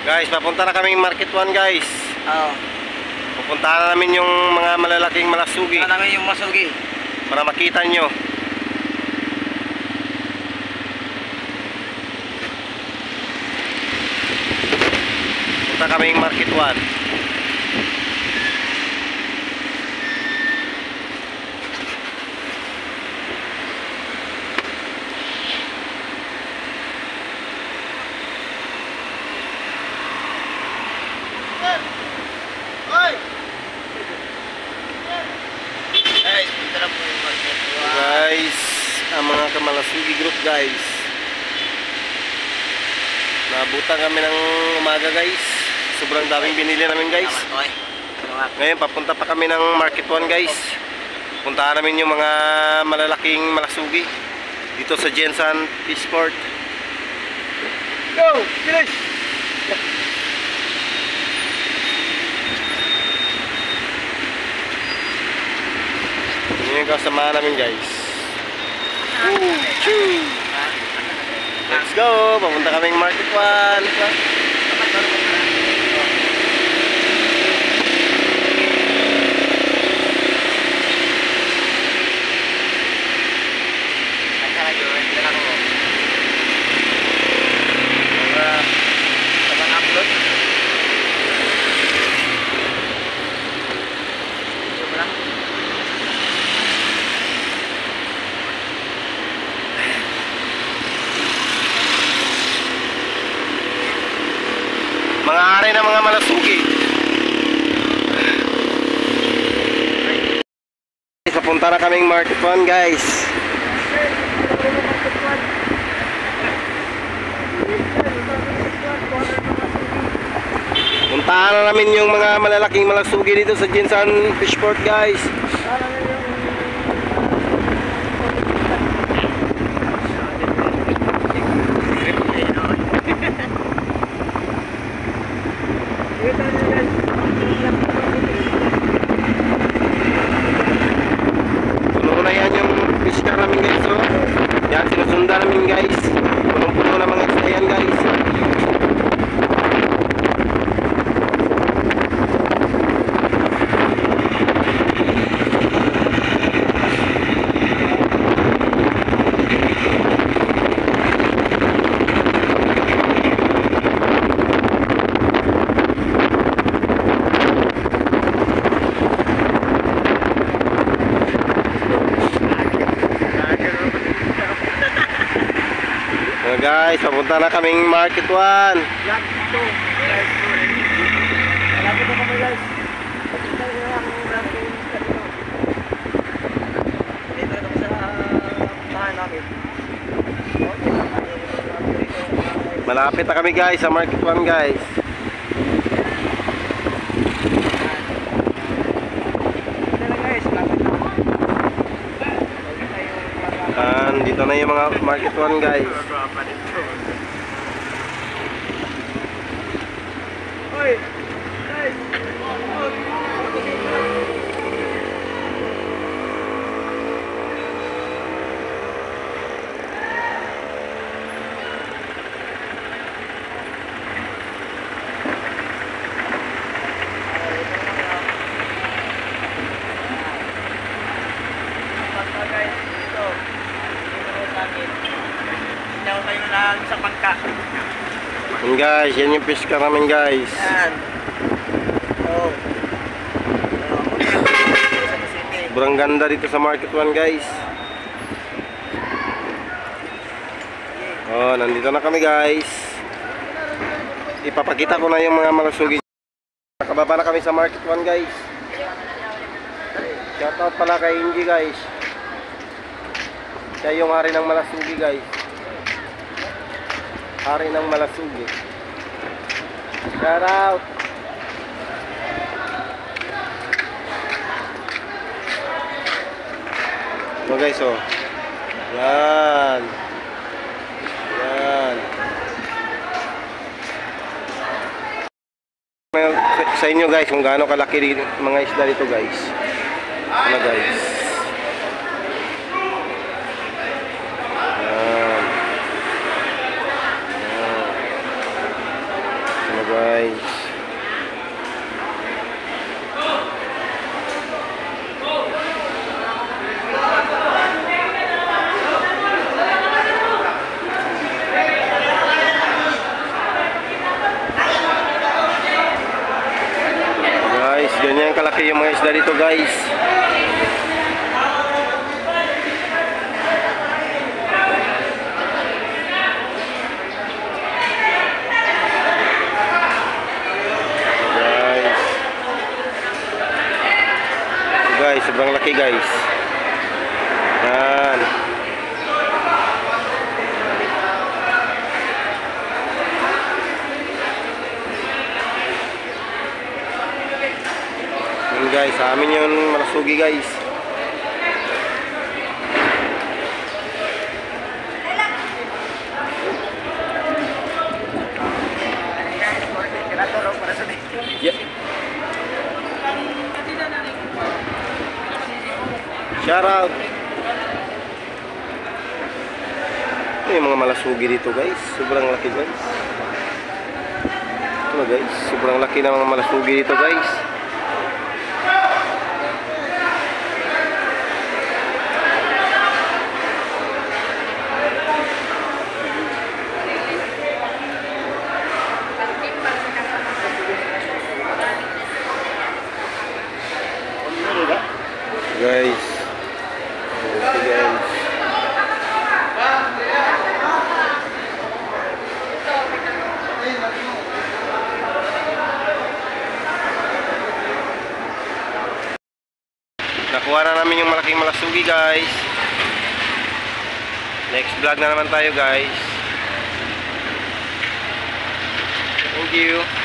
Guys, papunta na kaming Market 1 guys. Oo. Pupuntahan na namin yung mga malalaking malasugi. Pupuntahan namin yung masugi. Para makita nyo. Punta kaming Market 1. Guys, ang mga kamalasugi group guys. Nabutan kami ng umaga guys. Sobrang daming binili namin guys. Ngayon papunta pa kami ng Market 1 guys. Puntahan namin yung mga malalaking malasugi dito sa Jensan Fishport. Go! Finish! Yun yung kasamahan namin guys. Let's go! Papunta kaming Market 1. Mga ari na mga malasugi. Papunta na kaming Market 1 guys. Puntahan na namin yung mga malalaking malasugi dito sa Jensan Fishport guys. Puno na yan yung fish car namin guys. So, yan sinusundan namin guys. Punong-puno na mga isda yan guys. Guys, papunta na kaming Market 1. Malapit na kami guys. Dito na kami sa bahay namin. Malapit na kami guys sa Market 1 guys. Dito na yung mga Market 1 guys. Sa bangka. Yan guys, yan yung fish car namin guys. Yan. Oh. Sobrang ganda dito sa Market 1 guys. Oh, nandito na kami guys. Ipapakita ko na yung mga malasugi. Nakababa na kami sa Market 1 guys. Shoutout pala kay Inji guys. Siya yung hari ng malasugi guys. Hari ng malasugi. Shout out. So guys, oh. Yan. Yan. Sa inyo guys kung gaano kalaki mga isda dito guys. Ano guys? Yan. Yan. Ano guys. Guys, ganyan kalaki yung mga isda dito guys. Guys, sobrang laki guys. Yan. Yan guys, sa amin yun malasugi guys. Yeah. Shout out. Ito yung mga malasugi dito guys. Sobrang laki guys. Ito guys, sobrang laki ng mga malasugi dito guys. Guys. Okay guys. Nakuha na namin yung malaking malasugi guys. Next vlog na naman tayo guys. Thank you.